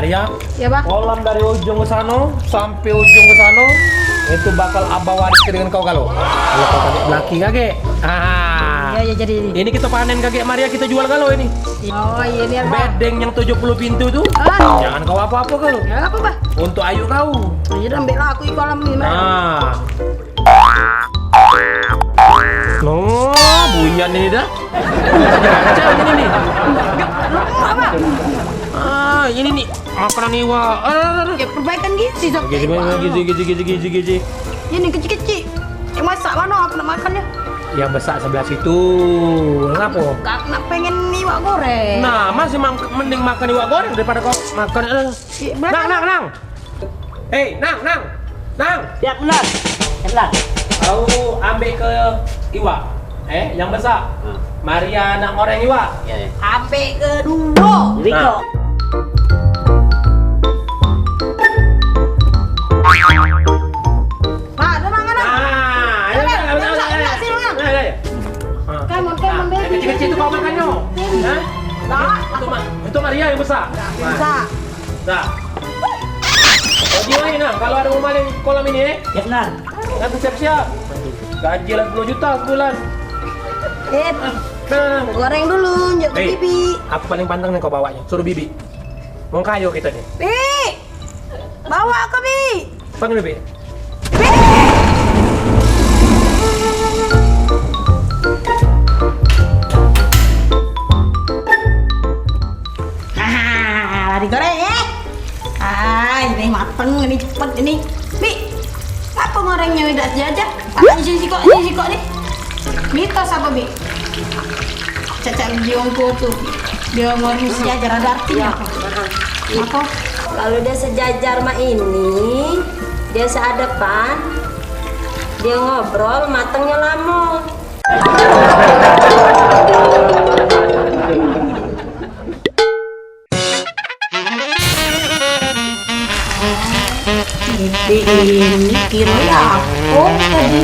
Maria, Ya, Bang. kolam dari ujung ke sana sampai ujung ke sana itu bakal abah waris dengan kau kalau kau kakek laki kakek. Ya jadi ini. Ini kita panen kakek Maria, kita jual kalau ini. Oh, iya nih, Bang. Bedeng yang 70 pintu tuh. Ah. Jangan kau apa-apa kalau. Ya, apa, Bang? Untuk ayu kau. Ya udah ambil aku di kolam ini, Bang. Nah. No, buyan ini dah. Kacau ini nih. Ah, ini nih makanan iwa. Ya perbaikan gizi, Sob. Gizi. Ini kecil-kecil. Yang masak mana aku nak makannya? Yang besar sebelah situ. Kenapa? Kak nak pengen iwak goreng. Nah, masih mending makan iwak goreng daripada kau makan. Nang. Hei, Nang. Ya benar. Kau ambil ke iwak. Yang besar. Maria nak goreng iwak. Ya. Ambil kedua. Riko. Pak, ada mana? Ayo. Kemon, baby. Kecil-kecil itu kau makannya. Hah? Nah, Itu Maria yang besar. bisa. Nah. Oh, gimana Nang? Kalau ada mau maling kolam ini, Ya benar. nanti siap-siap. Gaji lah 10 juta sebulan. Nah. Goreng dulu, njok ke Hei, bibi. apa paling pantang nih kau bawanya? Suruh bibi. Mau kayo kita nih. Bi, bawa ke Bi. Panggil bibi. Lari goreng ya. Ini mateng, ini cepet ini. Bi, apa gorengnya udah jajak? Ini sih kok nih. Mitos apa Bi? Cacat diongko tuh. Dia manusia aja ada artinya apa? Kalau dia sejajar mah ini, dia seadapan, dia ngobrol, matangnya lama. Ini kira ya. Oh tadi.